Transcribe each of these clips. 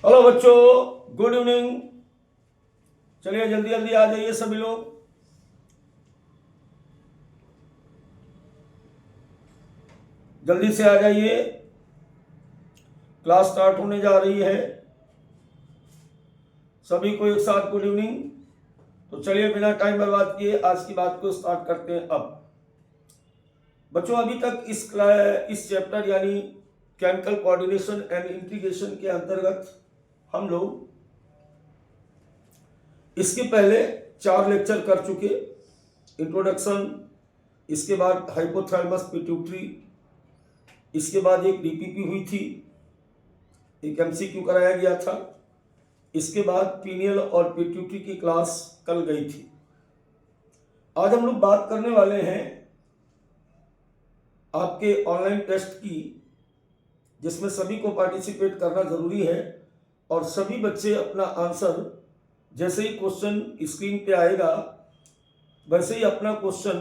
Hello बच्चों, good evening. चलिए जल्दी जल्दी आ जाइए सभी लोग। जल्दी से आ जाइए, क्लास स्टार्ट होने जा रही है। सभी को एक साथ गुड इवनिंग। तो चलिए बिना टाइम बर्बाद किए आज की बात को स्टार्ट करते हैं। अब बच्चों, अभी तक इस चैप्टर यानी केमिकल कोऑर्डिनेशन एंड इंटीग्रेशन के अंतर्गत हम लोग इसके पहले 4 लेक्चर कर चुके। इंट्रोडक्शन, इसके बाद हाइपोथैलेमस पिट्यूटरी, इसके बाद एक डीपीपी हुई थी, एक एमसीक्यू कराया गया था, इसके बाद पीनियल और पिट्यूटरी की क्लास कल गई थी। आज हम लोग बात करने वाले हैं आपके ऑनलाइन टेस्ट की, जिसमें सभी को पार्टिसिपेट करना जरूरी है और सभी बच्चे अपना आंसर जैसे ही क्वेश्चन स्क्रीन पे आएगा वैसे ही अपना क्वेश्चन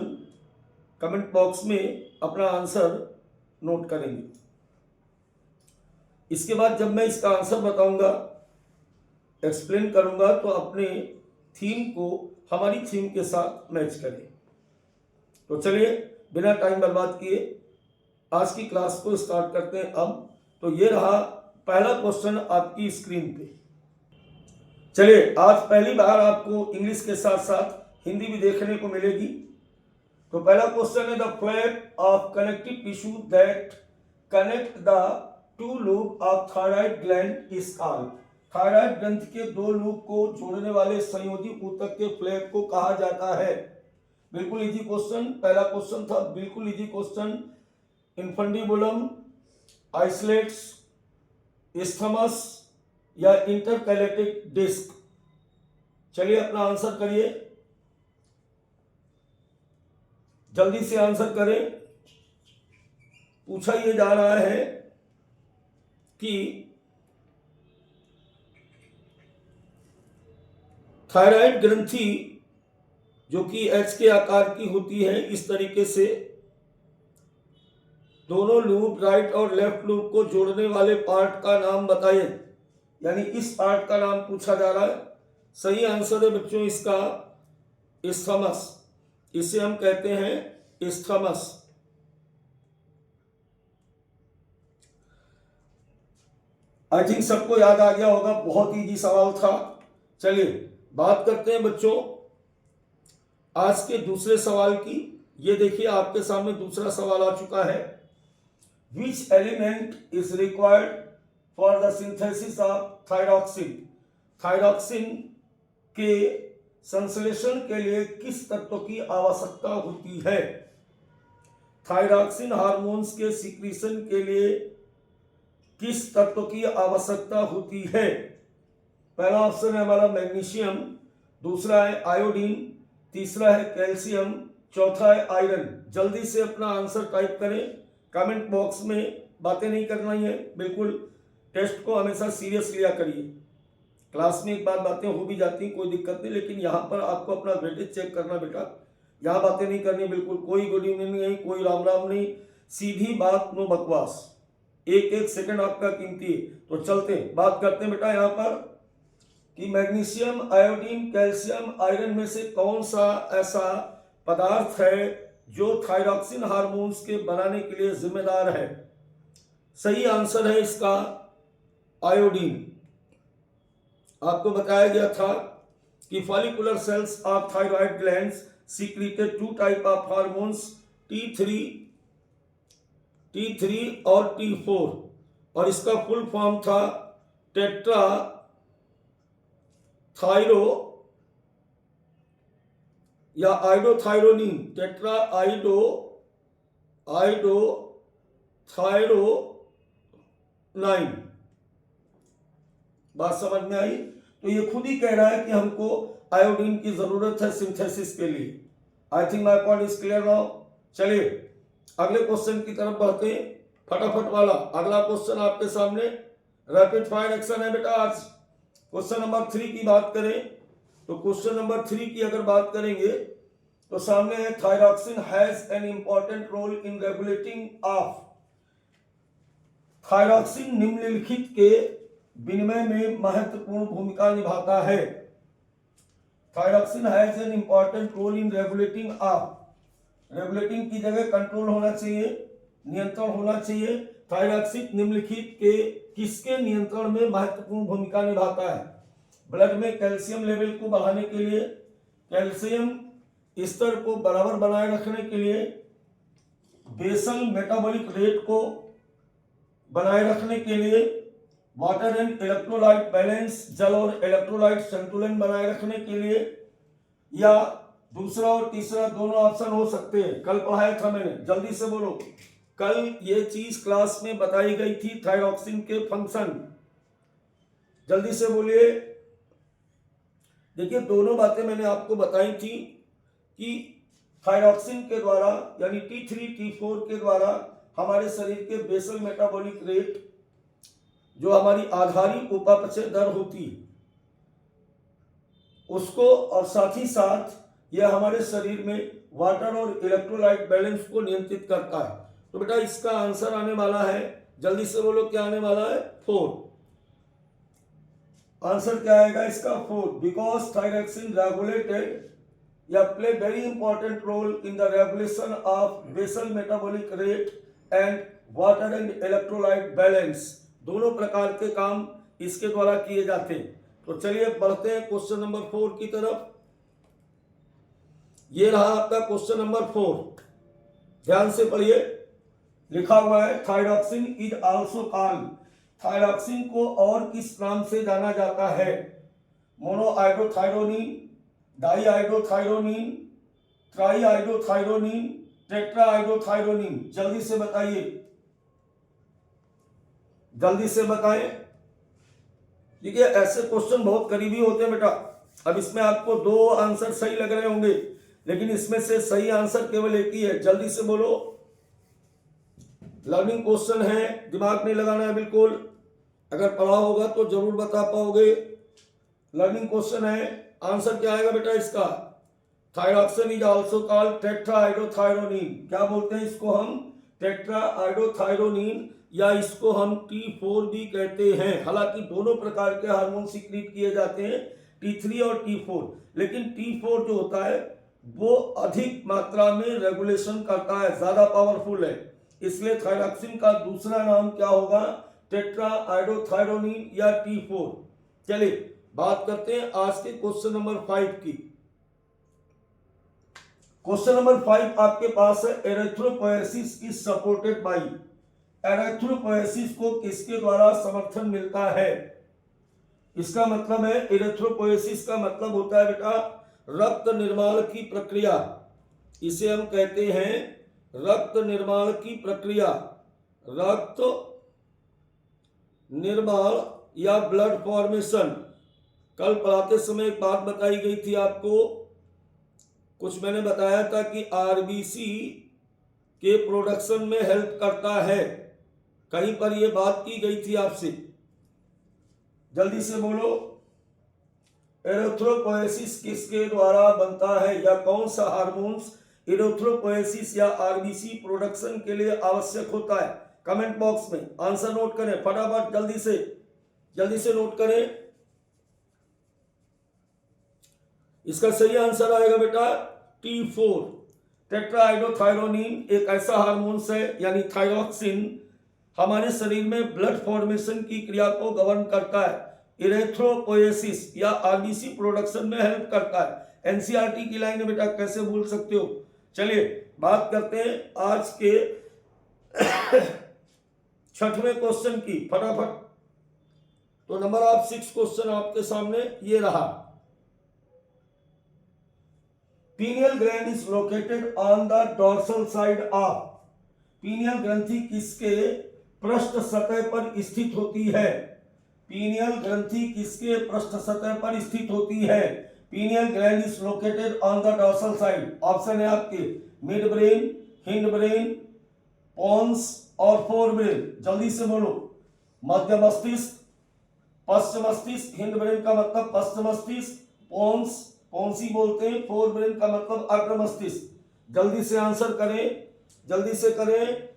कमेंट बॉक्स में अपना आंसर नोट करेंगे। इसके बाद जब मैं इसका आंसर बताऊंगा, एक्सप्लेन करूंगा, तो अपने थीम को हमारी थीम के साथ मैच करें। तो चलिए बिना टाइम बर्बाद किए आज की क्लास को स्टार्ट करते हैं। अब तो ये रहा पहला क्वेश्चन आपकी स्क्रीन पे। चलिए, आज पहली बार आपको इंग्लिश के साथ साथ हिंदी भी देखने को मिलेगी। तो पहला क्वेश्चन है, the flap of connective tissue that connect the two loop of thyroid gland is called. Thyroid ग्रंथि के 2 लूप को जोड़ने वाले संयोजी ऊतक के फ्लैप को कहा जाता है। बिल्कुल इजी क्वेश्चन, पहला क्वेश्चन था, बिल्कुल easy question. Infundibulum, islets, isthmus या इंटरकैलेटिक डिस्क। चलिए अपना आंसर करिए, जल्दी से आंसर करें। पूछा यह जा रहा है कि थायराइड ग्रंथि जो कि एच के आकार की होती है, इस तरीके से दोनों लूप राइट और लेफ्ट लूप को जोड़ने वाले पार्ट का नाम बताइए। यानी इस पार्ट का नाम पूछा जा रहा है। सही आंसर है बच्चों इसका इस्थमस। इसे हम कहते हैं इस्थमस। आई थिंक सबको याद आ गया होगा, बहुत इजी सवाल था। चलिए बात करते हैं बच्चों आज के दूसरे सवाल की। ये देखिए आपके सामने दूसरा सवाल आ चुका है। Which element is required for the synthesis of thyroxine. Thyroxine के संश्लेषण के लिए किस तत्व की आवश्यकता होती है। थायरॉक्सिन हार्मोन्स के सीक्रेशन के लिए किस तत्व की आवश्यकता होती है। पहला ऑप्शन है हमारा मैग्नीशियम, दूसरा है आयोडीन, तीसरा है कैल्शियम, चौथा है आयरन। जल्दी से अपना आंसर टाइप करें, कमेंट बॉक्स में बातें नहीं करना ही है। बिल्कुल टेस्ट को हमेशा सीरियस लिया करिए। क्लास में एक बार बातें हो भी जाती कोई दिक्कत नहीं, लेकिन यहाँ पर आपको अपना वेटेज चेक करना बेटा। यहाँ बातें नहीं करनी, बिल्कुल कोई गुड इवनिंग नहीं, कोई राम राम नहीं, सीधी बात, नो बकवास। एक एक सेकंड आपका कीमती है। तो चलते बात करते हैं बेटा यहाँ पर कि मैग्नीशियम, आयोडीन, कैल्शियम, आयरन में से कौन सा ऐसा पदार्थ है जो थायरॉक्सिन हार्मोन्स के बनाने के लिए जिम्मेदार है। सही आंसर है इसका आयोडीन। आपको बताया गया था कि follicular cells of thyroid glands secreted 2 type of hormones, T3 और T4, और इसका फुल फॉर्म था टेट्रा थायरो या आइडोथायरोनिन। Tetra iodothyronine. बात समझ में आई। तो ये खुद ही कह रहा है कि हमको आयोडीन की जरूरत है सिंथेसिस के लिए। I think my point is clear now. चलिए अगले क्वेश्चन की तरफ बढ़ते हैं, फटाफट वाला। अगला क्वेश्चन आपके सामने रैपिड फायर एक्शन है बेटा। आज क्वेश्चन नंबर 3 की बात करें तो क्वेश्चन नंबर 3 की अगर बात करेंगे तो सामने है thyroxine has an important role in regulating of. Thyroxine निम्नलिखित के विनिमय में महत्वपूर्ण भूमिका निभाता है। Thyroxine has an important role in regulating की जगह कंट्रोल होना चाहिए, नियंत्रण होना चाहिए। थायरॉक्सिन निम्नलिखित के किसके नियंत्रण में महत्वपूर्ण भूमिका निभाता है? ब्लड में कैल्शियम लेवल को बढ़ाने के लिए, कैल्शियम स्तर को बराबर बनाए रखने के लिए, बेसल मेटाबॉलिक रेट को बनाए रखने के लिए, वाटर एंड इलेक्ट्रोलाइट बैलेंस, जल और इलेक्ट्रोलाइट संतुलन बनाए रखने के लिए, या दूसरा और तीसरा दोनों ऑप्शन हो सकते हैं। कल पढ़ाया था मैंने, जल्दी से बोलो। कल ये चीज क्लास में बताई गई थी, थायरॉक्सिन के फंक्शन। जल्दी से बोलिए। देखिए, दोनों बातें मैंने आपको बताई थी कि थायरॉक्सिन के द्वारा यानी T3 T4 के द्वारा हमारे शरीर के बेसल मेटाबॉलिक रेट, जो हमारी आधारित उपापचय दर होती है, उसको, और साथ ही साथ यह हमारे शरीर में वाटर और इलेक्ट्रोलाइट बैलेंस को नियंत्रित करता है। तो बेटा इसका आंसर आने वाला है, जल्दी से बोलो क्या आने वाला है? 4। आंसर क्या आएगा इसका? 4। बिकॉज थायरॉक्सिन रेगुलेटेड या play very important role in the regulation of basal metabolic rate and water and electrolyte balance. दोनों प्रकार के काम इसके द्वारा किए जाते हैं। तो चलिए बढ़ते हैं क्वेश्चन नंबर 4 की तरफ। ये रहा आपका क्वेश्चन नंबर 4, ध्यान से पढ़िए। लिखा हुआ है thyroxine is also called, thyroxine को और किस नाम से जाना जाता है? मोनोआइडोथायरोनिन, डाईआइडोथायरोनिन, ट्राईआइडोथायरोनिन, टेट्राआइडोथायरोनिन। जल्दी से बताइए, जल्दी से बताएं। देखिए ऐसे क्वेश्चन बहुत करीबी होते हैं बेटा। अब इसमें आपको 2 आंसर सही लग रहे होंगे, लेकिन इसमें से सही आंसर केवल एक ही है। जल्दी से बोलो। लर्निंग क्वेश्चन है, दिमाग नहीं लगाना है बिल्कुल। अगर पढ़ा होगा तो जरूर बता पाओगे। लर्निंग क्वेश्चन है, आंसर क्या आएगा बेटा इसका? Thyroxine is also called tetraiodothyronine. क्या बोलते हैं इसको हम? टेट्राआइडोथायरोनिन, या इसको हम T4 भी कहते हैं। हालांकि दोनों प्रकार के हार्मोन सीक्रेट किए जाते हैं, T3 और T4, लेकिन T4 जो होता है वो अधिक मात्रा में रेगुलेशन करता है, ज्यादा पावरफुल है। इसलिए थायरॉक्सिन का दूसरा नाम क्या होगा? टेट्राआइडोथायरोनिन या T4। चलिए बात करते हैं आज के क्वेश्चन नंबर 5 की। क्वेश्चन नंबर 5 आपके पास है, erythropoiesis is supported by. Erythropoiesis को किसके द्वारा समर्थन मिलता है? इसका मतलब है, एरिथ्रोपोएसिस का मतलब होता है बेटा रक्त निर्माण की प्रक्रिया। इसे हम कहते हैं रक्त निर्माण की प्रक्रिया, रक्त निर्माण या ब्लड फॉर्मेशन। कल पढ़ाते समय एक बात बताई गई थी आपको, कुछ मैंने बताया था कि आरबीसी के प्रोडक्शन में हेल्प करता है। कहीं पर यह बात की गई थी आपसे, जल्दी से बोलो। एरिथ्रोपोएसिस किसके द्वारा बनता है, या कौन सा हार्मोन्स एरिथ्रोपोएसिस या आरबीसी प्रोडक्शन के लिए आवश्यक होता है? कमेंट बॉक्स में आंसर नोट करें फटाफट, जल्दी से नोट करें। इसका सही आंसर आएगा बेटा T4। टेट्राआइडोथायरोनिन एक ऐसा हार्मोन्स है, यानी थायरॉक्सिन, हमारे शरीर में ब्लड फॉर्मेशन की क्रिया को गवर्न करता है, एरिथ्रोपोएसिस या आरबीसी प्रोडक्शन में हेल्प करता है। एनसीईआरटी की लाइन है बेटा, कैसे भूल सकते हो। चलिए बात करते हैं आज के 6वें क्वेश्चन की फटाफट। तो नंबर ऑफ 6 क्वेश्चन आपके सामने ये रहा। Pineal gland is located on the dorsal side of. Pineal ग्रंथि किसके पृष्ठ सतह पर स्थित होती है? पीनियल ग्रंथि किसके पृष्ठ सतह पर स्थित होती है? Pineal gland is located on the dorsal side. Option है आपके mid brain, hind brain, pons और फोर ब्रेन। जल्दी से बोलो। मध्य मस्तिष्क, पश्च मस्तिष्क, हिंड ब्रेन का मतलब पश्च मस्तिष्क, पोन्स पोन्सी बोलते हैं, फोर ब्रेन का मतलब अग्र मस्तिष्क। जल्दी से आंसर करें, जल्दी से करें।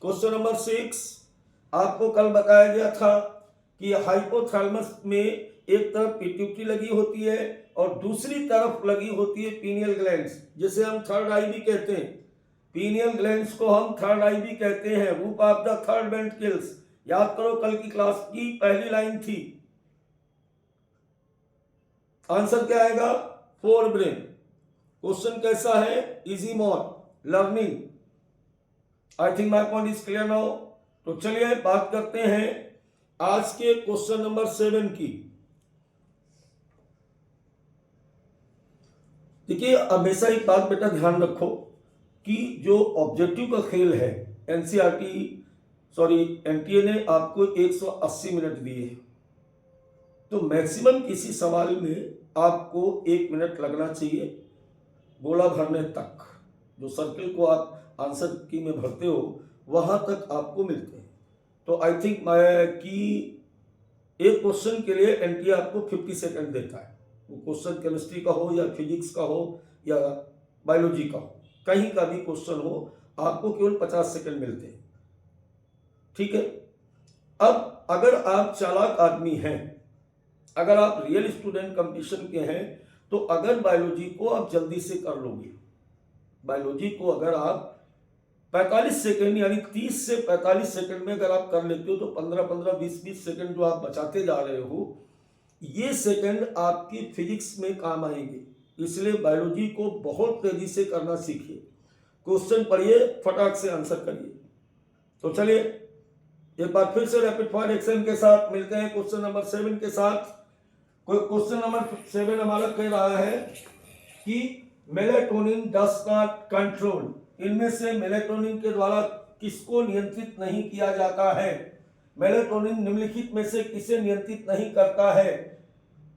क्वेश्चन नंबर 6 आपको कल बताया गया था कि हाइपोथैलेमस में एक तरफ पिट्यूटरी लगी होती है और दूसरी तरफ लगी होती है पीनियल ग्लैंड्स, जिसे हम थर्ड आई भी कहते हैं। पीनियल ग्लैंड्स को हम थर्ड आई भी कहते हैं। रूप ऑफ द थर्ड वेंट्रिकल्स, याद करो कल की क्लास की पहली लाइन थी। आंसर क्या आएगा? Fore brain. क्वेश्चन कैसा है? Easy more learning. I think my point is clear now. तो चलिए बात करते हैं आज के क्वेश्चन नंबर 7 की। देखिए, हमेशा एक बात बेटा ध्यान रखो कि जो ऑब्जेक्टिव का खेल है, एनटीए ने आपको 180 मिनट दिए, तो मैक्सिमम किसी सवाल में आपको 1 मिनट लगना चाहिए गोला भरने तक। जो सर्किल को आप आंसर की में भरते हो वहां तक आपको मिलते हैं। तो आई थिंक कि एक क्वेश्चन के लिए एनटीए आपको 50 सेकंड देता है। वो क्वेश्चन केमिस्ट्री का हो या फिजिक्स का हो या बायोलॉजी का हो, कहीं का भी क्वेश्चन हो, आपको केवल 50 सेकंड मिलते हैं। ठीक है। अब अगर आप चालाक आदमी हैं, अगर आप रियल स्टूडेंट कंपटीशन के हैं, तो अगर बायोलॉजी को आप जल्दी से कर लोगे, बायोलॉजी को अगर आप 45 सेकंड यानी 30 से 45 सेकंड में अगर आप कर लेते हो, तो 15-15, 20-20 सेकंड जो आप बचाते जा रहे हो, ये सेकंड आपकी फिजिक्स में काम आएंगे। इसलिए बायोलॉजी को बहुत तेजी से करना सीखिए। क्वेश्चन पढ़िए, फटाक से आंसर करिए। तो चलिए एक बार फिर से रैपिड फायर एक्शन के साथ मिलते हैं क्वेश्चन नंबर 7 के साथ। क्वेश्चन नंबर 7 हमारा कह रहा है कि मेलेटोनिन डज नॉट कंट्रोल, इनमें से मेलेटोनिन के द्वारा किसको नियंत्रित नहीं किया जाता है? मेलेटोनिन निम्नलिखित में से किसे नियंत्रित नहीं करता है?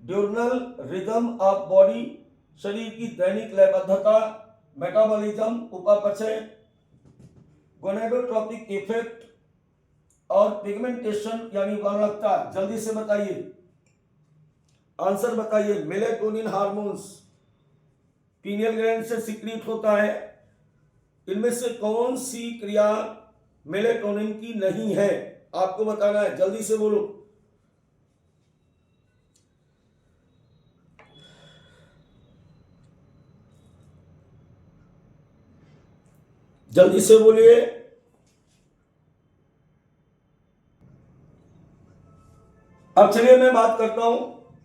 ड्यूरनल रिदम ऑफ बॉडी, शरीर की दैनिक लयबद्धता, मेटाबॉलिज्म, उपापचय, गोनेडोट्रोपिक इफेक्ट और पिगमेंटेशन यानी वर्णकता। जल्दी से बताइए, आंसर बताइए। मेलेटोनिन हार्मोन्स पीनियल ग्लैंड से सिक्रीट होता है। इनमें से कौन सी क्रिया मेलेटोनिन की नहीं है? आपको बताना है, जल्दी से बोलो। जल्दी से बोलिए। अब चलिए मैं बात करता हूं।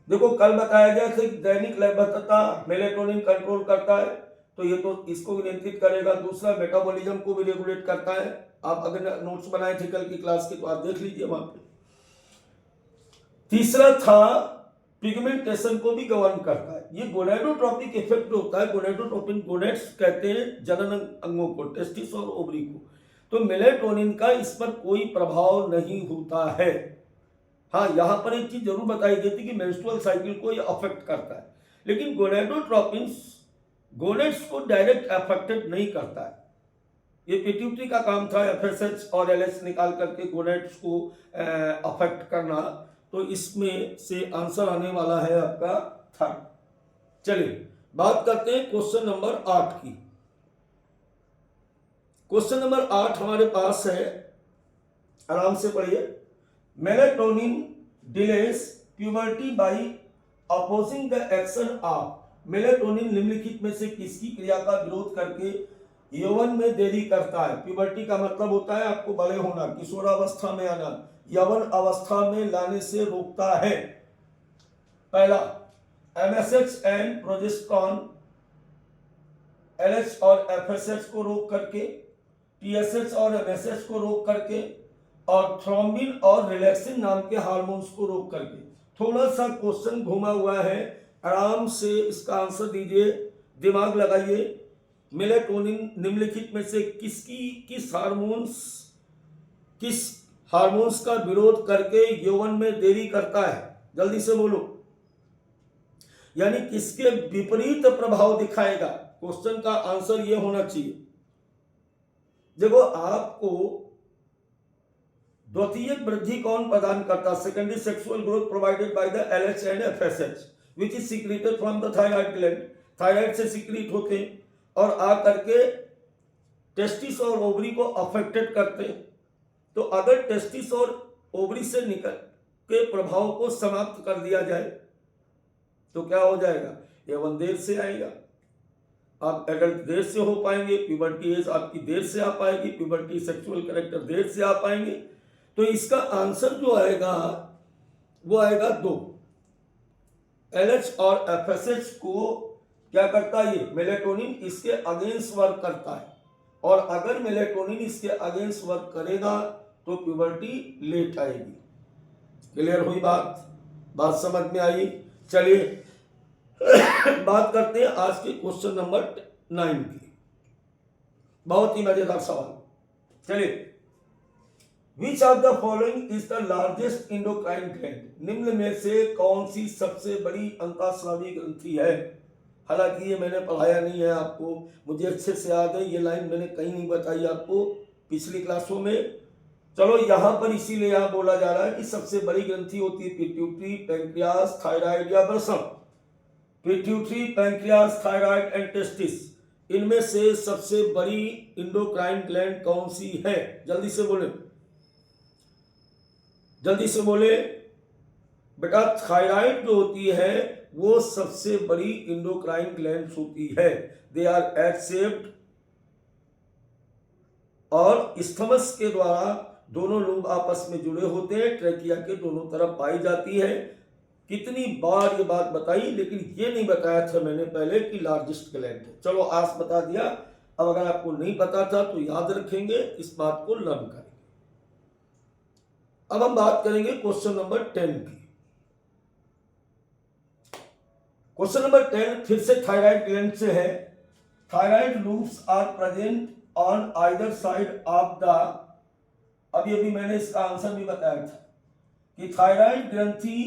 देखो, कल बताया गया था कि दैनिक लयबद्धता मेलेटोनिन कंट्रोल करता है, तो ये तो इसको भी नियंत्रित करेगा। दूसरा, मेटाबॉलिज्म को भी रेगुलेट करता है। आप अगर नोट्स बनाए थे कल की क्लास के तो आप देख लीजिए वहां पे। तीसरा था पिगमेंटेशन को भी गवर्न करता है। ये गोनेडोट्रोपिक इफेक्ट जो होता है, गोनेडोट्रोपिन, गोनेड्स कहते हैं जनन अंगों को, टेस्टिस और ओवरी को। तो मेलेटोनिन का इस पर कोई प्रभाव नहीं होता है। हाँ, यहां पर एक चीज जरूर बताई गई थी कि मेंस्ट्रुअल साइकिल को ये अफेक्ट करता है, लेकिन गोनेडोट्रोपिन गोनेड्स को डायरेक्ट अफेक्टेड नहीं करता है। ये पिट्यूटरी का काम था एफएसएच और एलएच निकाल करके गोनेड्स को अफेक्ट करना। तो इसमें से आंसर आने वाला है आपका थर्ड। चलिए बात करते हैं क्वेश्चन नंबर 8 की। क्वेश्चन नंबर 8 हमारे पास है, आराम से पढ़िए। Melatonin delays puberty by opposing the action of, melatonin निम्नलिखित में से किसकी क्रिया का विरोध करके यौवन में देरी करता है? प्यूबर्टी का मतलब होता है आपको बड़े होना, किशोरावस्था में आना, यौवन अवस्था में लाने से रोकता है। पहला, एमएसएच एंड प्रोजेस्टेरॉन, एलएच और एफएसएच को रोक करके, टीएसएच और एमएसएच को रोक करके, और थ्रोम्बिन और रिलैक्सिन नाम के हार्मोन्स को रोक करके। थोड़ा सा क्वेश्चन घुमा हुआ है, आराम से इसका आंसर दीजिए, दिमाग लगाइए। मेलेटोनिन निम्नलिखित में से किस हार्मोन्स का विरोध करके यौवन में देरी करता है? जल्दी से बोलो। यानी किसके विपरीत प्रभाव दिखाएगा? क्वेश्चन का आंसर यह होना चाहिए। देखो, आपको द्वितीयक वृद्धि कौन प्रदान करता? Secondary sexual growth provided by the LH and FSH which is secreted from the thyroid gland. Thyroid से सीक्रेट होते हैं और आ करके टेस्टिस और ओवरी को अफेक्टेड करते हैं। तो अगर टेस्टिस और ओवरी से के प्रभाव को समाप्त कर दिया जाए तो क्या हो जाएगा, यौवन देर से आएगा, आप एडल्ट देर से हो पाएंगे, प्यूबर्टी एज आपकी देर से आ पाएगी, प्यूबर्टी सेक्सुअल कैरेक्टर देर से आ पाएंगे। तो इसका आंसर जो आएगा वो आएगा 2। LH और FSH को क्या करता है, ये मेलेटोनिन इसके अगेंस्ट वर्क करता है, और अगर मेलेटोनिन इसके अगेंस्ट वर्क करेगा तो प्यूबर्टी लेट आएगी। क्लियर हुई बात समझ में आई। चलिए बात करते हैं आज के क्वेश्चन नंबर 9 की। बहुत ही मजेदार सवाल। चलिए, विच of the following is the largest endocrine gland, निम्न में से कौन सी सबसे बड़ी अंतःस्रावी ग्रंथि है। हालांकि ये मैंने पढ़ाया नहीं है आपको, मुझे अच्छे से याद है, ये लाइन मैंने कहीं नहीं बताई आपको पिछली क्लासों में। चलो यहां पर इसीलिए यहां बोला जा रहा है कि सबसे बड़ी ग्रंथि होती है पिट्यूटरी, पैंक्रियास, थायराइड या वृषण। Pituitary, pancreas, thyroid and testis, इनमें से सबसे बड़ी इंडोक्राइन ग्लैंड कौन सी है, जल्दी से बोले, जल्दी से बोले बेटा। थायराइड जो होती है वो सबसे बड़ी इंडोक्राइन ग्लैंड होती है। दे आर एच शेप्ड और स्थमस के द्वारा दोनों लोब आपस में जुड़े होते हैं, ट्रेकिया के दोनों तरफ पाई जाती है। कितनी बार ये बात बताई, लेकिन ये नहीं बताया था मैंने पहले कि लार्जेस्ट ग्लैंड है। चलो आज बता दिया। अब अगर आपको नहीं पता था तो याद रखेंगे, इस बात को लर्न करेंगे। अब हम बात करेंगे क्वेश्चन नंबर 10 की। क्वेश्चन नंबर 10 फिर से थायराइड ग्लैंड से है। Thyroid lobes are present on either side of the, अभी अभी मैंने इसका आंसर भी बताया था कि थायराइड ग्रंथि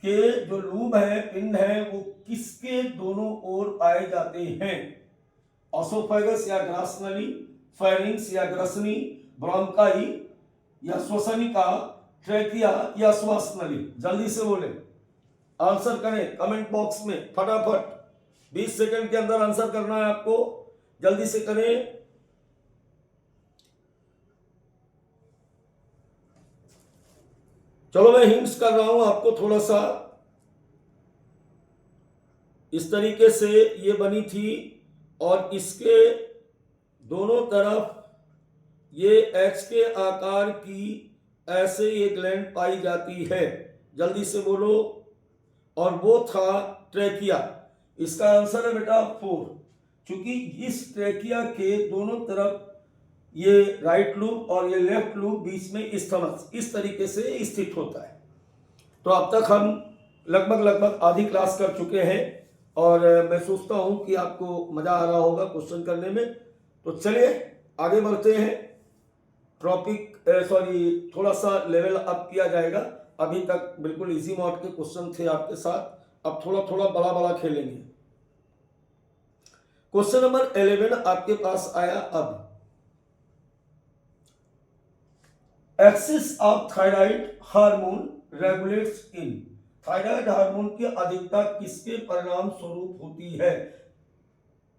के जो लूब है, पिंड है, वो किसके दोनों ओर पाए जाते हैं, ऑसोफेगस या ग्रासनली, फेरिंक्स या ग्रसनी, ब्रोंकाई या श्वसनिका, ट्रेकिया या श्वासनली। जल्दी से बोले, आंसर करें कमेंट बॉक्स में फटाफट, 20 सेकंड के अंदर आंसर करना है आपको, जल्दी से करें। चलो मैं हिंट्स कर रहा हूं आपको थोड़ा सा। इस तरीके से ये बनी थी और इसके दोनों तरफ ये एच के आकार की ऐसे ये ग्लैंड पाई जाती है। जल्दी से बोलो, और वो था ट्रेकिया। इसका आंसर है बेटा 4, क्योंकि इस ट्रेकिया के दोनों तरफ ये राइट लूप और ये लेफ्ट लूप, बीच में स्थमस इस तरीके से स्थित होता है। तो अब तक हम लगभग आधी क्लास कर चुके हैं और मैं सोचता हूं कि आपको मजा आ रहा होगा क्वेश्चन करने में। तो चलिए आगे बढ़ते हैं। टॉपिक थोड़ा सा लेवल अप किया जाएगा। अभी तक बिल्कुल इजी मोड के क्वेश्चन थे आपके साथ, अब थोड़ा थोड़ा बड़ा खेलेंगे। क्वेश्चन नंबर 11 आपके पास आया। अब axis of thyroid hormone regulates in, thyroid hormone की अधिकता किसके परिणाम स्वरूप होती है,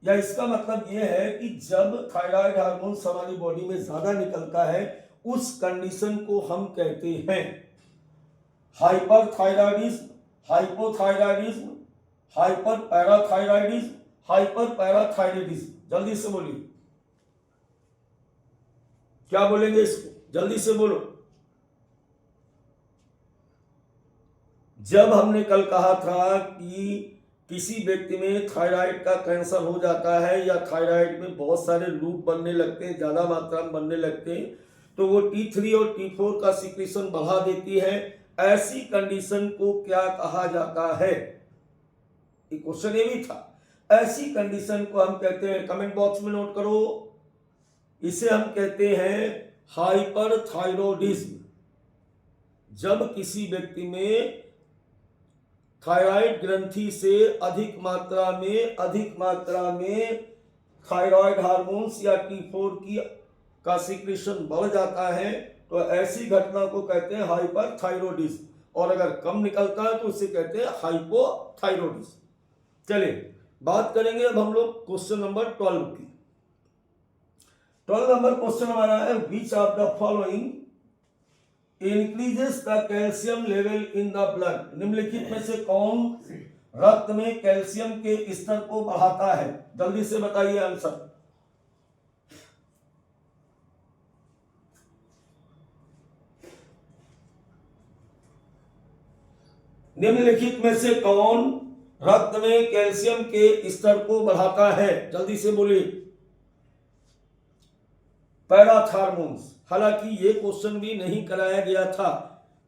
या इसका मतलब यह है कि जब थायराइड हार्मोन हमारी बॉडी में ज्यादा निकलता है उस कंडीशन को हम कहते हैं hyperthyroidism, hypothyroidism, hyper parathyroidism, hyper parathyroidism. जल्दी से बोलिए, क्या बोलेंगे इसको, जल्दी से बोलो। जब हमने कल कहा था कि किसी व्यक्ति में थायराइड का कैंसर हो जाता है या थायराइड में बहुत सारे लूप बनने लगते हैं, ज्यादा मात्रा में बनने लगते हैं, तो वो T3 और T4 का सिक्रीशन बढ़ा देती है। ऐसी कंडीशन को क्या कहा जाता है, एक क्वेश्चन ये भी था। ऐसी कंडीशन को हम कहते हैं, कमेंट बॉक्स में नोट करो, इसे हम कहते हैं हाइपरथायरॉयडिज्म। जब किसी व्यक्ति में थायराइड ग्रंथि से अधिक मात्रा में थायराइड हार्मोन्स या T4 का सिक्रीशन बढ़ जाता है, तो ऐसी घटना को कहते हैं हाइपरथायरॉयडिज्म, और अगर कम निकलता है तो उसे कहते हैं हाइपोथायरॉयडिज्म। चलिए बात करेंगे अब हम लोग क्वेश्चन नंबर 12 की। 12 नंबर क्वेश्चन हमारा है, which of the following increases the calcium level in the blood. निम्नलिखित में से कौन रक्त में कैल्शियम के स्तर को बढ़ाता है? जल्दी से बताइए आंसर। निम्नलिखित में से कौन रक्त में कैल्शियम के स्तर को बढ़ाता है? जल्दी से बोलिए। पैराथार्मोन्स। हालांकि ये क्वेश्चन भी नहीं कराया गया था,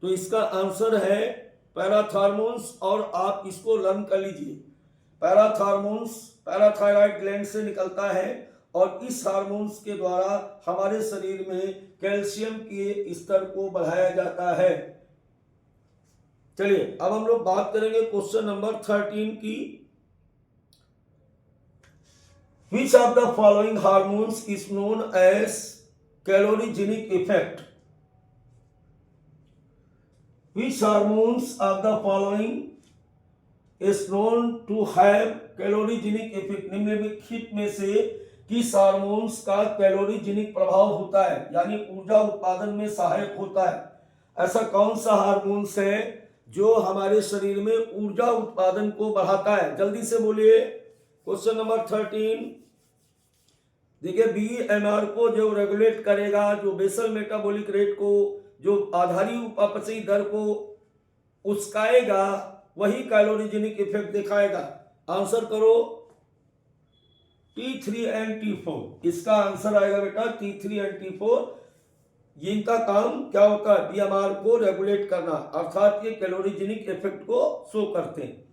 तो इसका आंसर है पैराथार्मोन्स, और आप इसको लर्न कर लीजिए। पैराथार्मोन्स पैराथायराइड ग्लैंड से निकलता है और इस हार्मोन्स के द्वारा हमारे शरीर में कैल्शियम के स्तर को बढ़ाया जाता है। चलिए अब हम लोग बात करेंगे क्वेश्चन नंबर 13 की। Which of the following hormones is known as calorigenic effect? Which hormones of the following is known to have calorigenic effect? निम्नलिखित में से किस हार्मोन्स का कैलोरीजेनिक प्रभाव होता है, यानी ऊर्जा उत्पादन में सहायक होता है? ऐसा कौन सा हार्मोन्स है जो हमारे शरीर में ऊर्जा उत्पादन को बढ़ाता है? जल्दी से बोलिए। Question number 13। देखिए, बीएमआर को जो रेगुलेट करेगा, जो बेसल मेटाबॉलिक रेट को, जो आधारी उपापचयी दर को उस्काएगा, वही कैलोरीजेनिक इफेक्ट दिखाएगा। आंसर करो। T3 and T4। इसका आंसर आएगा बेटा T3 एंड T4। इनका काम क्या होता है? बीएमआर को रेगुलेट करना, अर्थात ये कैलोरीजेनिक इफेक्ट को शो करते हैं।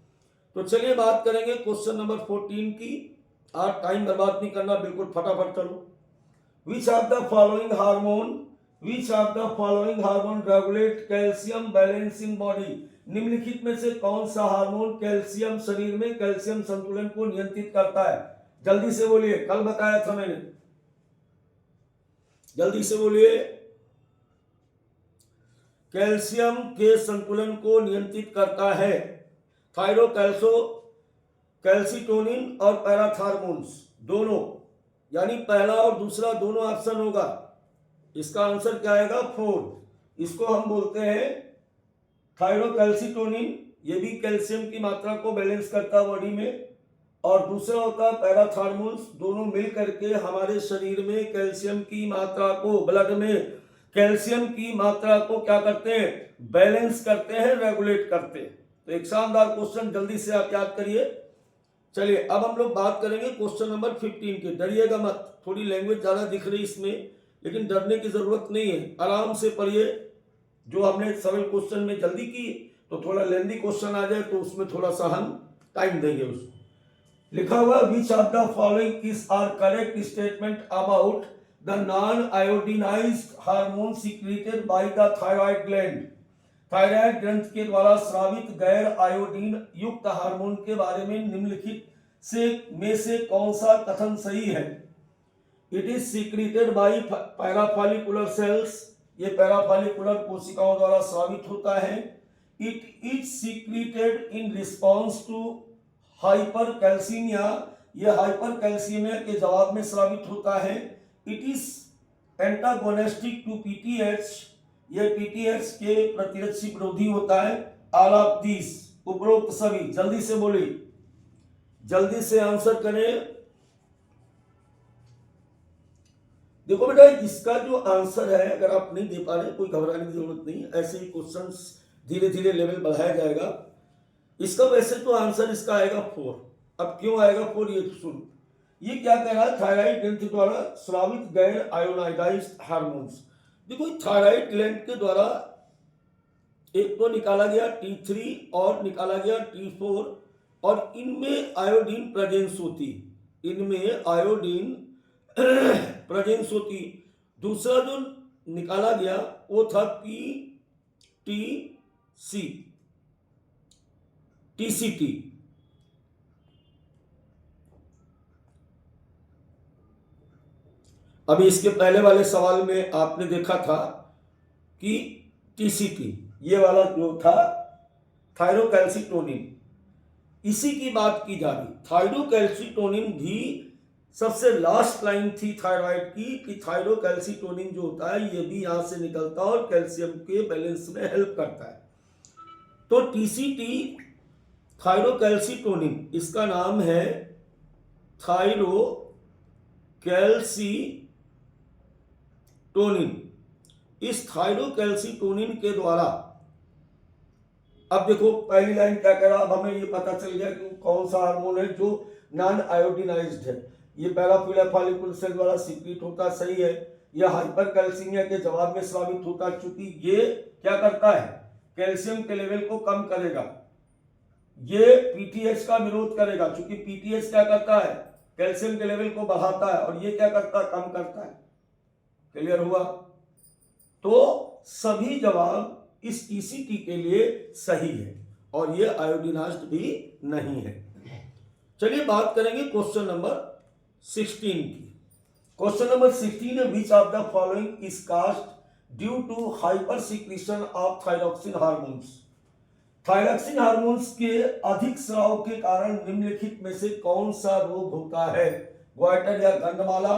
तो चलिए बात करेंगे क्वेश्चन नंबर 14 की। आज टाइम बर्बाद नहीं करना, बिल्कुल फटाफट चलो। विच of the following hormone regulate calcium balance in body? निम्नलिखित में से कौन सा हार्मोन कैल्शियम शरीर में कैल्शियम संतुलन को नियंत्रित करता है? जल्दी से बोलिए। कल बताया था मैंने, जल्दी से बोलिए। कैल्शियम के संतुलन को नियंत्रित करता है कैल्सिटोनिन और पैराथार्मोन्स दोनों, यानी पहला और दूसरा दोनों ऑप्शन होगा। इसका आंसर क्या आएगा? 4। इसको हम बोलते हैं थायरोकैल्सिटोनिन, ये भी कैल्शियम की मात्रा को बैलेंस करता है बॉडी में, और दूसरा होता है पैराथार्मोन्स। दोनों मिल करके हमारे शरीर में कैल्शियम की मात्रा को, ब्लड में कैल्शियम की मात्रा को क्या करते हैं? बैलेंस करते हैं, रेगुलेट करते हैं। तो एक शानदार क्वेश्चन, जल्दी से आप याद करिए। चलिए अब हम लोग बात करेंगे क्वेश्चन नंबर 15 के। डरिएगा मत, थोड़ी लैंग्वेज ज्यादा दिख रही इसमें, लेकिन डरने की जरूरत नहीं है, आराम से पढ़िए। जो हमने सरल क्वेश्चन में जल्दी की, तो थोड़ा लेंदी क्वेश्चन आ जाए तो उसमें थोड़ा सा हम टाइम देंगे उसको। लिखा हुआ which of the following is are correct statement about the non iodinized hormone secreted by the thyroid gland? Thyroid ग्रंथ के द्वारा स्रावित गैर आयोडीन युक्त हार्मोन के बारे में निम्नलिखित में से कौन सा कथन सही है? It is secreted by parafollicular cells, ये पैराफॉलिकुलर कोशिकाओं द्वारा स्रावित होता है। It is secreted in response to hypercalcemia, ये हाइपरकैल्सीमिया के जवाब में स्रावित होता है। It is antagonistic to PTH, ये पीटीएच के प्रतिरक्षी विरोधी होता है। ऑल ऑफ दिस, उपरोक्त सभी। जल्दी से बोलिए, जल्दी से आंसर करें। देखो बेटा, इसका जो आंसर है, अगर आप नहीं दे पा रहे, कोई घबराने की जरूरत नहीं, ऐसे ही क्वेश्चंस धीरे धीरे लेवल बढ़ाया जाएगा। इसका वैसे तो आंसर इसका आएगा 4। अब क्यों आएगा 4 ये सुन। ये क्या कह रहा है? थायराइड ग्रंथि द्वारा स्रावित गैर आयोनाइडाइज्ड हार्मोन्स। देखो, थायराइड ग्लैंड के द्वारा एक तो निकाला गया T3 और निकाला गया T4, और इनमें आयोडीन प्रेजेंस होती, इनमें आयोडीन प्रेजेंस होती। दूसरा जो निकाला गया वो था TCT। अभी इसके पहले वाले सवाल में आपने देखा था कि TCT, ये वाला जो था थायरोकैल्सिटोनिन, इसी की बात की जा रही। थायरोकैल्सिटोनिन भी सबसे लास्ट लाइन थी थायराइड की कि थायरोकैल्सिटोनिन जो होता है ये भी यहां से निकलता है और कैल्शियम के बैलेंस में हेल्प करता है। तो टीसीटी थायरोकैल्सिटोनिन, इसका नाम है थायरोकैल्सिटोनिन। इस थायरोकैल्सिटोनिन के द्वारा, अब देखो पहली लाइन क्या कह रहा, अब हमें ये पता चल गया कि कौन सा हार्मोन है जो नॉन आयोडीनाइज्ड है। ये पैराफिला फॉलिकुलर सेल द्वारा सीक्रेट होता, सही है। यह हाइपरकैल्सीमिया के जवाब में स्रावित होता, चूंकि ये क्या करता है, कैल्शियम के लेवल को कम करेगा। ये पीटीएच का विरोध करेगा, चूंकि पीटीएच क्या करता है, कैल्शियम के लेवल को बढ़ाता है, और ये क्या करता है, कम करता है। क्लियर हुआ? तो सभी जवाब इस टीसीटी के लिए सही है और ये आयोडीनाइज्ड भी नहीं है। चलिए बात करेंगे क्वेश्चन नंबर 16 की। क्वेश्चन नंबर 16 है, which of the following is caused due to hyper secretion of thyroxine hormones. Thyroxine hormones के अधिक स्राव के कारण निम्नलिखित में से कौन सा रोग होता है? ग्वाइटर या गंधमाला,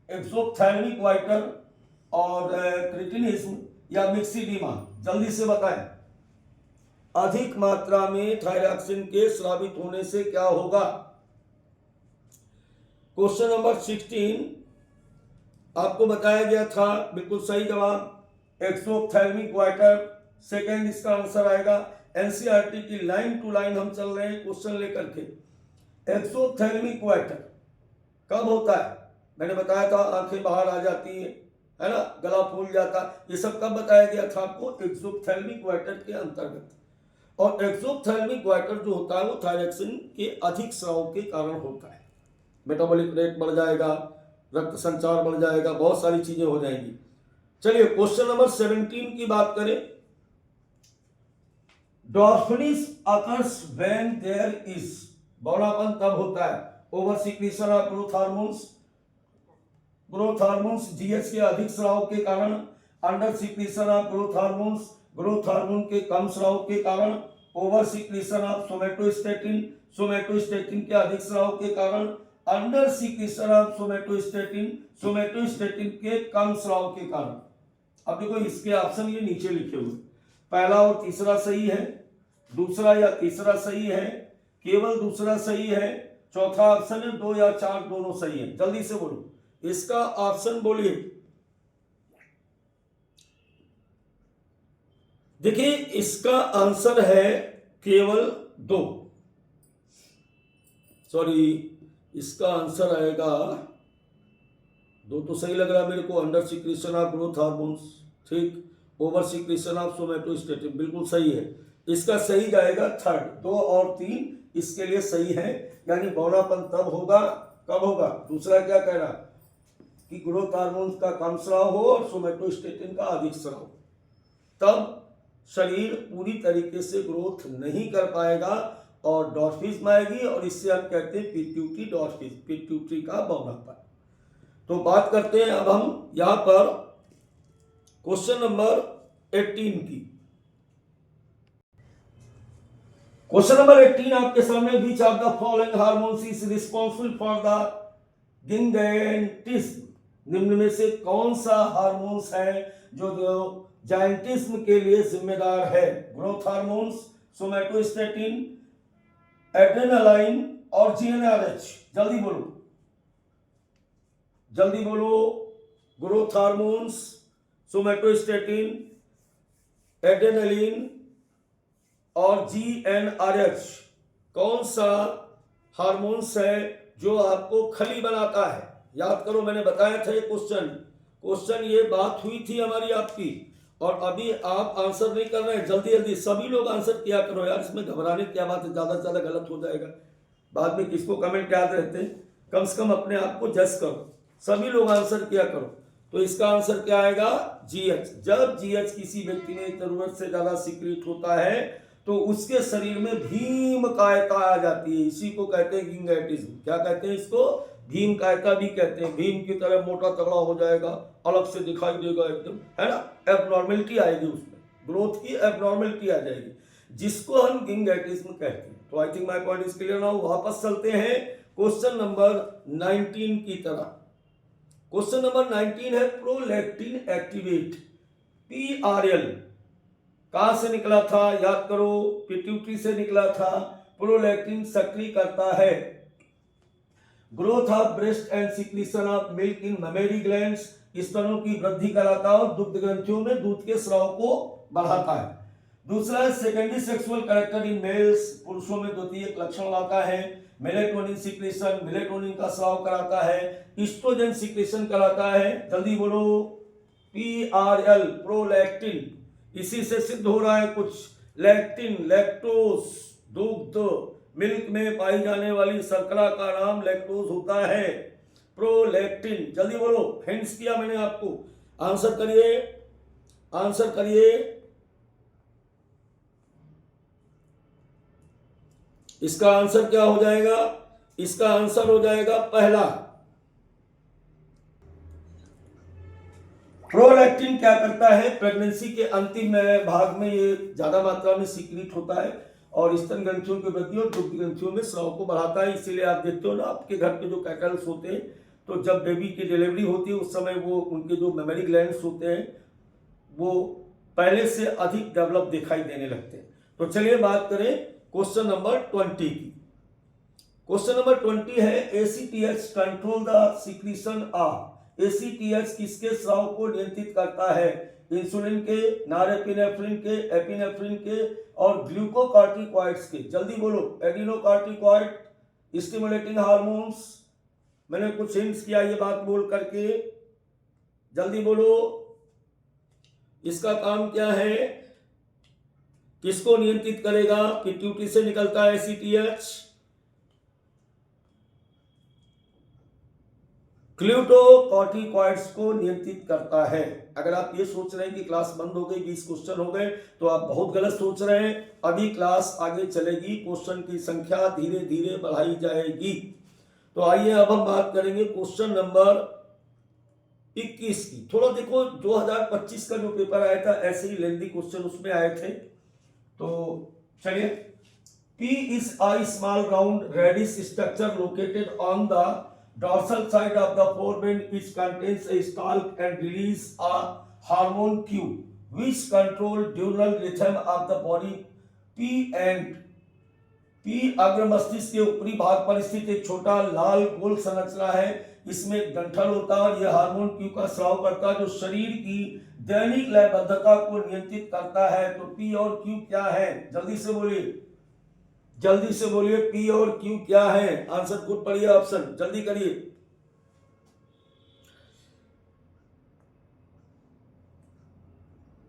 एक्सोप्थेल्मिक ग्वाइटर और क्रिटिनिज्म या मिक्सिडीमा। जल्दी से बताएं, अधिक मात्रा में थायरॉक्सिन के स्रावित होने से क्या होगा? क्वेश्चन नंबर 16 आपको बताया गया था, बिल्कुल सही जवाब एक्सोप्थेल्मिक ग्वाइटर। सेकेंड इसका आंसर आएगा। एनसीईआरटी की लाइन टू लाइन हम चल रहे हैं क्वेश्चन लेकर के। एक्सोप्थेल्मिक ग्वाइटर कब होता है? मैंने बताया था आंखें बाहर आ जाती है ना, गला फूल जाता, ये सब कब बताया गया था आपको? एक्सोप्थेल्मिक ग्वाइटर के अंतर्गत। और एक्सोप्थेल्मिक ग्वाइटर जो होता है वो थायरॉक्सिन के अधिक स्राव के कारण होता है। मेटाबॉलिक रेट बढ़ जाएगा, रक्त संचार बढ़ जाएगा, बहुत सारी चीजें हो जाएंगी। चलिए क्वेश्चन नंबर 17 की बात करें। डॉर्फिनिस अकर्स व्हेन देयर इज, बौनापन तब होता है, over secretion of growth hormones GH के अधिक स्राव के कारण, under secretion of growth hormone के कम स्राव के कारण, ओवर सिक्रीशन ऑफ सोमेटोस्टेटिन के अधिक स्राव के कारण, अंडर सिक्रीशन ऑफ सोमेटोस्टेटिन के कम स्राव के कारण। अब देखो इसके ऑप्शन ये नीचे लिखे हुए, पहला और तीसरा सही है, दूसरा या तीसरा सही है, केवल दूसरा सही है, चौथा ऑप्शन है 2 या 4 दोनों सही है। जल्दी से बोलो इसका ऑप्शन बोलिए। देखिए इसका आंसर है केवल 2, सॉरी इसका आंसर आएगा 2 तो सही लग रहा है मेरे को, under secretion of growth hormones, ठीक, ओवर सिक्रीशन ऑफ सोमेटोस्टेटिन बिल्कुल सही है। इसका सही जाएगा थर्ड, 2 और 3 इसके लिए सही है। यानी बौनापन तब होगा, कब होगा? दूसरा क्या कह रहा कि ग्रोथ हार्मोन का कम स्राव हो और सोमेटोस्टेटिन का अधिक स्राव, तब शरीर पूरी तरीके से ग्रोथ नहीं कर पाएगा और डॉर्फिज्म आएगी, और इससे हम कहते हैं पिट्यूटरी डॉर्फिज्म, पिट्यूटरी का बौनापन। तो बात करते हैं अब हम यहां पर क्वेश्चन नंबर 18 की। क्वेश्चन नंबर 18 आपके सामने, which of the following hormones is responsible for the gigantism. निम्न में से कौन सा हार्मोन्स है जो जायंटिज्म के लिए जिम्मेदार है? ग्रोथ हार्मोन्स, सोमेटोस्टेटिन, एड्रेनालाइन और जीएनआरएच। जल्दी बोलो, जल्दी बोलो। ग्रोथ हार्मोन्स, सोमेटोस्टेटिन, एड्रेनालिन और जीएनआरएच, कौन सा हार्मोन्स है जो आपको खली बनाता है? याद करो मैंने बताया था ये क्वेश्चन ये बात हुई थी हमारी आपकी, और अभी आप आंसर नहीं कर रहे हैं। जल्दी जल्दी सभी लोग आंसर किया करो यार, इसमें घबराने की क्या बात है, ज्यादा से ज्यादा गलत हो जाएगा, बाद में किसको कमेंट याद रहते हैं। कम से कम अपने आप को जज करो, सभी लोग आंसर किया करो। तो इसका आंसर क्या आएगा? जीएच। जब जीएच किसी व्यक्ति में जरूरत से ज्यादा सीक्रेट होता है तो उसके शरीर में भीम कायता आ जाती है, इसी को कहते हैं गिंगैटिज्म। क्या कहते हैं इसको? भीम कायता भी कहते हैं। भीम की तरह मोटा तगड़ा हो जाएगा, अलग से दिखाई देगा एकदम, है ना, एबनॉर्मेलिटी आएगी उसमें, ग्रोथ की एबनॉर्मेलिटी आ जाएगी, जिसको हम गिंगैटिज्म कहते हैं। तो I think my point is clear now. वापस चलते हैं क्वेश्चन नंबर 19 की तरह। क्वेश्चन नंबर 19 है प्रोलैक्टिन एक्टिवेट, PRL कहां से निकला था, याद करो, पिट्यूटरी से निकला था। प्रोलैक्टिन सक्रिय करता है growth of breast and secretion of milk in mammary glands, स्तनों की वृद्धि कराता है और दुग्ध ग्रंथियों में दूध के स्राव को बढ़ाता है। दूसरा है secondary sexual character in males, पुरुषों में द्वितीयक लक्षण लाता है। मेलेटोनिन सिक्रीशन, मेलेटोनिन का स्राव कराता है। ईस्ट्रोजन सिक्रीशन कराता है। जल्दी बोलो, PRL प्रोलैक्टिन। इसी से सिद्ध हो रहा है कुछ। लैक्टिन, लैक्टोज, दुग्ध, मिल्क में पाई जाने वाली शर्करा का नाम लैक्टोज होता है। प्रोलैक्टिन, जल्दी बोलो, हिंट्स किया मैंने आपको। आंसर करिए, आंसर करिए। इसका आंसर क्या हो जाएगा? इसका आंसर हो जाएगा पहला। प्रोलैक्टिन क्या करता है? प्रेगनेंसी के अंतिम भाग में ये ज्यादा मात्रा में सीक्रेट होता है और स्तन ग्रंथियों की वृद्धि और दुग्ध ग्रंथियों में स्राव को बढ़ाता है। इसीलिए आप देखते हो ना, आपके घर पे जो कैटल्स होते हैं, तो जब बेबी की डिलीवरी होती है उस समय वो उनके जो मेमोरी ग्लैंड्स होते हैं वो पहले से अधिक डेवलप दिखाई देने लगते हैं। तो चलिए बात करें क्वेश्चन नंबर 20 की। क्वेश्चन नंबर 20 है ACTH control the secretion of. ACTH किसके स्राव को नियंत्रित करता है? इंसुलिन के, नॉरएपिनेफ्रिन के, एपिनेफ्रिन के और ग्लूकोकॉर्टिकॉइड्स के। जल्दी बोलो, एडिनोकॉर्टिकॉइड, स्टिमुलेटिंग हार्मोन्स। मैंने कुछ हिंट्स किया ये बात बोल करके, जल्दी बोलो, इसका काम क्या है? किसको नियंत्रित करेगा? पिट्यूटरी से निकलता है ACTH। ग्लूकोकॉर्टिकॉइड्स को नियंत्रित करता है। अगर आप ये सोच रहे हैं कि क्लास बंद हो गई, 20 क्वेश्चन हो गए, तो आप बहुत गलत सोच रहे हैं। अभी क्लास आगे चलेगी, क्वेश्चन की संख्या धीरे धीरे बढ़ाई जाएगी। तो आइए अब हम बात करेंगे क्वेश्चन नंबर 21 की। थोड़ा देखो, 2025 का जो पेपर आया था ऐसे ही लेंथी क्वेश्चन उसमें आए थे। तो चलिए, P is a small round reddish structure located on the dorsal side of the forebrain which contains a stalk and release a hormone Q which control diurnal rhythm of the body. P अग्र मस्तिष्क के ऊपरी भाग पर स्थित एक छोटा लाल गोल संरचना है। इसमें एक डंठल होता है और यह हार्मोन क्यू का स्राव करता है जो शरीर की दैनिक लयबद्धता को नियंत्रित करता है। तो P और Q क्या है? जल्दी से बोलिए, जल्दी से बोलिए, P और Q क्या है? आंसर खुद पढ़िए, ऑप्शन जल्दी करिए।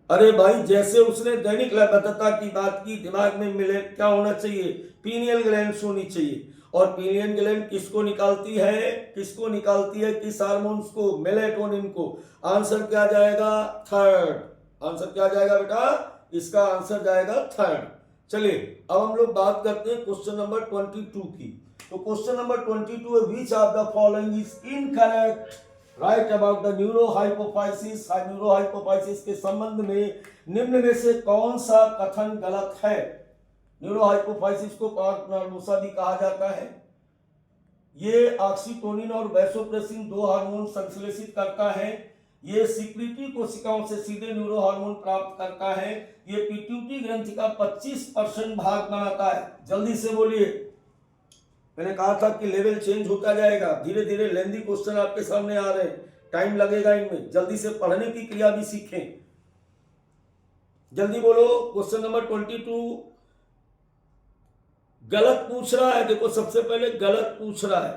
अरे भाई, जैसे उसने दैनिक लयबद्धता की बात की, दिमाग में मिले क्या होना चाहिए? पीनियल ग्लैंड्स होनी चाहिए। और पीनियल ग्लैंड किसको निकालती है? किसको निकालती है? किस हार्मोन्स को? मेलेटोनिन को। आंसर क्या जाएगा? थर्ड। आंसर क्या जाएगा बेटा? इसका आंसर जाएगा थर्ड। चलिए अब हम लोग बात करते हैं क्वेश्चन नंबर 22 की। तो क्वेश्चन नंबर 22 है which of the following is incorrect, right about the neurohypophysis. Neurohypophysis के संबंध में निम्न में से कौन सा कथन गलत है? न्यूरोहाइपोफाइसिस को पार्क नर्वोसा भी कहा जाता है। ये ऑक्सीटोनिन और वैसोप्रेसिन दो हार्मोन संश्लेषित करता है। ये सिक्रीटरी कोशिकाओं से सीधे न्यूरो हार्मोन प्राप्त करता है। ये पिट्यूटरी ग्रंथि का 25% भाग बनाता है। जल्दी से बोलिए, मैंने कहा था कि लेवल चेंज होता जाएगा, धीरे धीरे लेंथी क्वेश्चन आपके सामने आ रहे हैं, टाइम लगेगा इनमें। जल्दी से पढ़ने की क्रिया भी सीखें। जल्दी बोलो, क्वेश्चन नंबर 22 गलत पूछ रहा है। देखो, सबसे पहले गलत पूछ रहा है,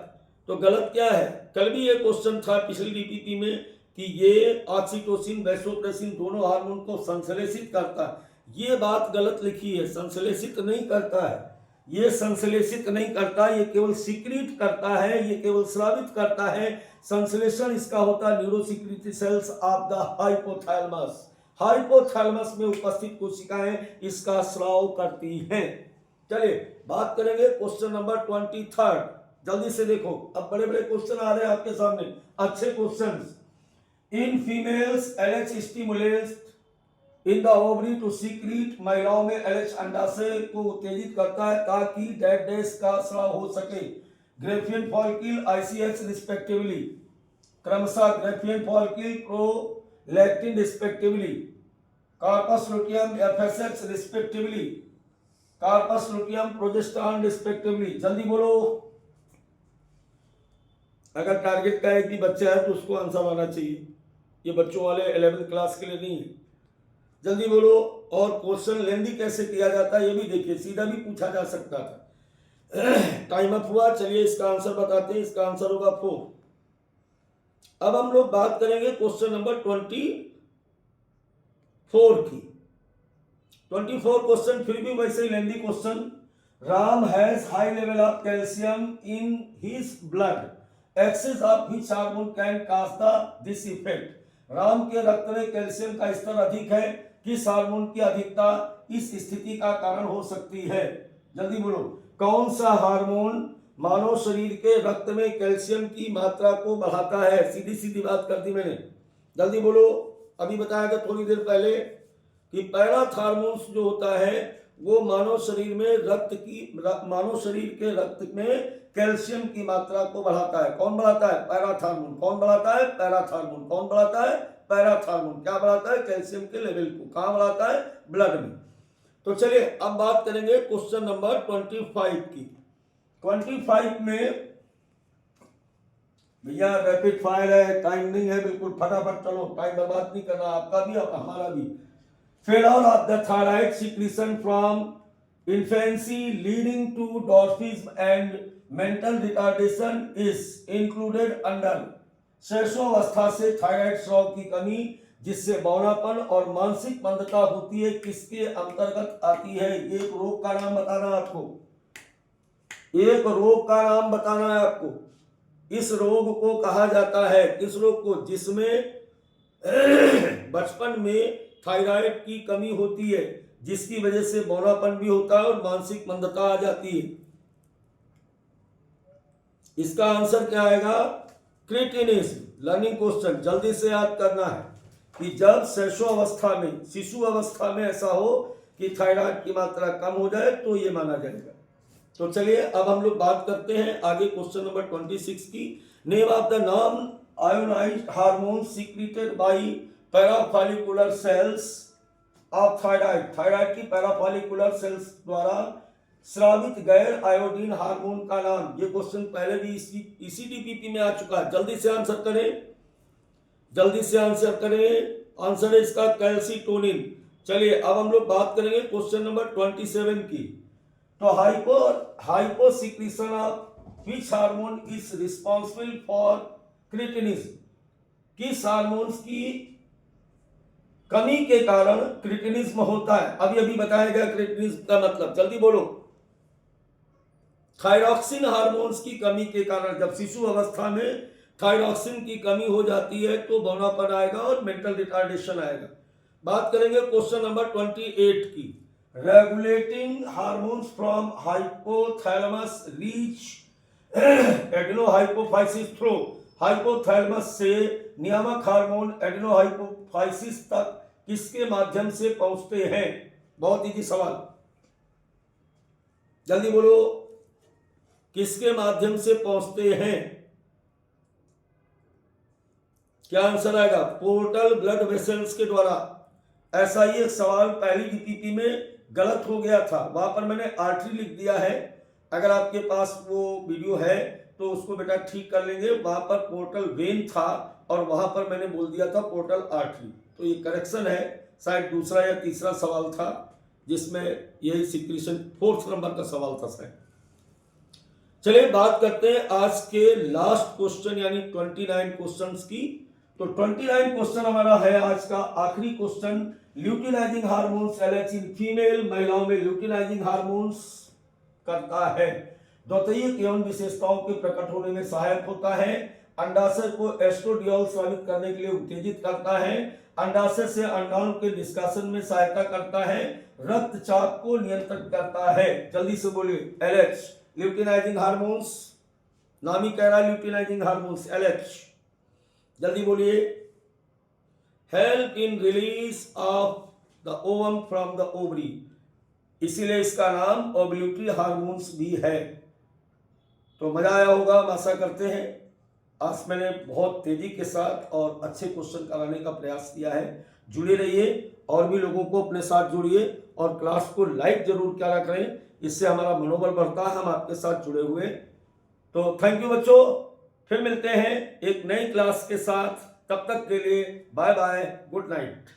तो गलत क्या है? कल भी ये क्वेश्चन था पिछली डीपीपी में कि ये ऑक्सीटोसिन वैसोप्रेसिन दोनों हार्मोन को संश्लेषित करता है। ये बात गलत लिखी है, संश्लेषित नहीं करता है। ये संश्लेषित नहीं करता, ये केवल सीक्रेट करता है, ये केवल स्रावित करता है। संश्लेषण इसका होता है neurosecretory cells of the hypothalamus. Hypothalamus में उपस्थित कोशिकाएं इसका स्राव करती हैं। चलिए बात करेंगे क्वेश्चन नंबर 23। जल्दी से देखो, अब बड़े बड़े क्वेश्चन आ रहे हैं आपके सामने, अच्छे questions. In females LH stimulates in the ovary to secrete. महिलाओं में LH अंडाशय को उत्तेजित करता है ताकि डेड डेज का स्राव हो सके। ग्रेफियन फॉलिकल, ICH रिस्पेक्टिवली, क्रमशः Graafian follicle, prolactin respectively, corpus luteum, FSH respectively, corpus luteum, progesterone respectively. जल्दी बोलो, अगर टारगेट का एक भी बच्चा है तो उसको आंसर आना चाहिए, ये बच्चों वाले 11th क्लास के लिए नहीं है। जल्दी बोलो। और क्वेश्चन लेंदी कैसे किया जाता है ये भी देखिए, सीधा भी पूछा जा सकता था। टाइम अप हुआ, चलिए इसका आंसर बताते हैं। इसका आंसर होगा 4। अब हम लोग बात करेंगे क्वेश्चन नंबर 24 की। 24 क्वेश्चन फिर भी वैसे ही lengthy question. Ram has high level of calcium in his blood, excess of which hormone can cause this effect. Ram के रक्त में कैल्शियम का स्तर अधिक है, किस हार्मोन की अधिकता इस स्थिति का कारण हो सकती है। जल्दी बोलो, कौन सा हार्मोन मानव शरीर के रक्त में कैल्शियम की मात्रा को बढ़ाता है। सीधी सीधी बात कर दी मैंने। जल्दी बोलो। अभी बताया गया थोड़ी देर पहले कि पैराथार्मोन्स जो होता है वो मानव शरीर के रक्त में कैल्शियम की मात्रा को बढ़ाता है। कौन बढ़ाता है? पैराथार्मोन। कौन बढ़ाता है? पैराथार्मोन। कौन बढ़ाता है? पैराथार्मोन। क्या बढ़ाता है? कैल्शियम के लेवल को। कहां बढ़ाता है? ब्लड में। तो चलिए अब बात करेंगे क्वेश्चन नंबर 25 की। 25 में भैया रैपिड फायर है, टाइम नहीं है, बिल्कुल फटाफट चलो, टाइम बर्बाद नहीं करना आपका भी और हमारा भी। Failure of the thyroid secretion from infancy leading to dwarfism and mental retardation is included under। शैशवावस्था से थायराइड स्राव की कमी जिससे बौनापन और मानसिक मंदता होती है किसके अंतर्गत आती है? एक रोग का नाम बताना है आपको, एक रोग का नाम बताना है आपको। इस रोग को कहा जाता है, किस रोग को? जिसमें बचपन में थायराइड की कमी होती है जिसकी वजह से बौनापन भी होता है और मानसिक मंदता आ जाती है। इसका आंसर क्या आएगा? क्रिटिनिज्म। लर्निंग क्वेश्चन जल्दी से याद करना है कि जब शैशवावस्था में, शिशु अवस्था में ऐसा हो कि थायराइड की मात्रा कम हो जाए तो ये माना जाएगा। तो चलिए अब हम लोग बात करते हैं आगे क्वेश्चन नंबर 26 की। Name of the non ionized hormone secreted by parafollicular cells of thyroid. Thyroid की पैराफॉलिकुलर सेल्स द्वारा स्रावित गैर आयोडीन हार्मोन का नाम। ये क्वेश्चन पहले भी इसी डीपीपी में आ चुका है। जल्दी से आंसर करें, जल्दी से आंसर करें। आंसर है इसका कैल्सीटोनिन। चलिए अब हम लोग बात करेंगे क्वेश्चन नंबर 27 की। तो hypo secretion of which hormone is responsible for cretinism. किस हार्मोन्स की कमी के कारण क्रिटिनिज्म होता है? अभी अभी बताया गया क्रिटिनिज्म का मतलब। जल्दी बोलो। थायरॉक्सिन हार्मोन्स की कमी के कारण, जब शिशु अवस्था में थायरॉक्सिन की कमी हो जाती है तो बौनापन आएगा और मेंटल रिटार्डेशन आएगा। बात करेंगे क्वेश्चन नंबर 28 की। Regulating hormones from hypothalamus reach adenohypophysis through. Hypothalamus से नियामक हार्मोन एडेनोहाइपोफाइसिस तक किसके माध्यम से पहुंचते हैं? बहुत इजी सवाल, जल्दी बोलो। किसके माध्यम से पहुंचते हैं? क्या आंसर आएगा? पोर्टल ब्लड वेसल्स के द्वारा। ऐसा ही एक सवाल पहली डीपीपी में गलत हो गया था, वहां पर मैंने आर्टरी लिख दिया है। अगर आपके पास वो वीडियो है तो उसको बेटा ठीक कर लेंगे। वहां पर पोर्टल वेन था और वहां पर मैंने बोल दिया था पोर्टल आर्टरी। तो ये करेक्शन है, शायद दूसरा या तीसरा सवाल था जिसमें यही सिक्रीशन 4th नंबर का सवाल था शायद। चलिए बात करते हैं आज के लास्ट क्वेश्चन यानी 29 क्वेश्चंस की। तो 29 क्वेश्चन हमारा है आज का आखिरी question. Luteinising hormones LH in female, महिलाओं में ल्यूटिनाइजिंग हार्मोन्स करता है, द्वितीयक यौन विशेषताओं के प्रकट होने में सहायक होता है, अंडाशय को एस्ट्रोडियोल स्रावित करने के लिए उत्तेजित करता है, अंडाशय से अंडाणु के निष्कासन में सहायता करता है, रक्तचाप को नियंत्रित करता है। जल्दी से बोलिए। LH ल्यूटिनाइजिंग हार्मोन्स, नाम ही कह रहा है ल्यूटिनाइजिंग हार्मोन्स LH। जल्दी बोलिए। Help in release of the ovum from the ovary, इसीलिए इसका नाम ओव्यूलेटरी हार्मोन्स भी है। तो मजा आया होगा, हम आशा करते हैं। आज मैंने बहुत तेजी के साथ और अच्छे क्वेश्चन कराने का प्रयास किया है। जुड़े रहिए और भी लोगों को अपने साथ जोड़िए और क्लास को लाइक जरूर क्या करें, इससे हमारा मनोबल बढ़ता है, हम आपके साथ जुड़े हुए। तो थैंक यू बच्चों, फिर मिलते हैं एक नई क्लास के साथ। तब तक के लिए बाय बाय, गुड नाइट।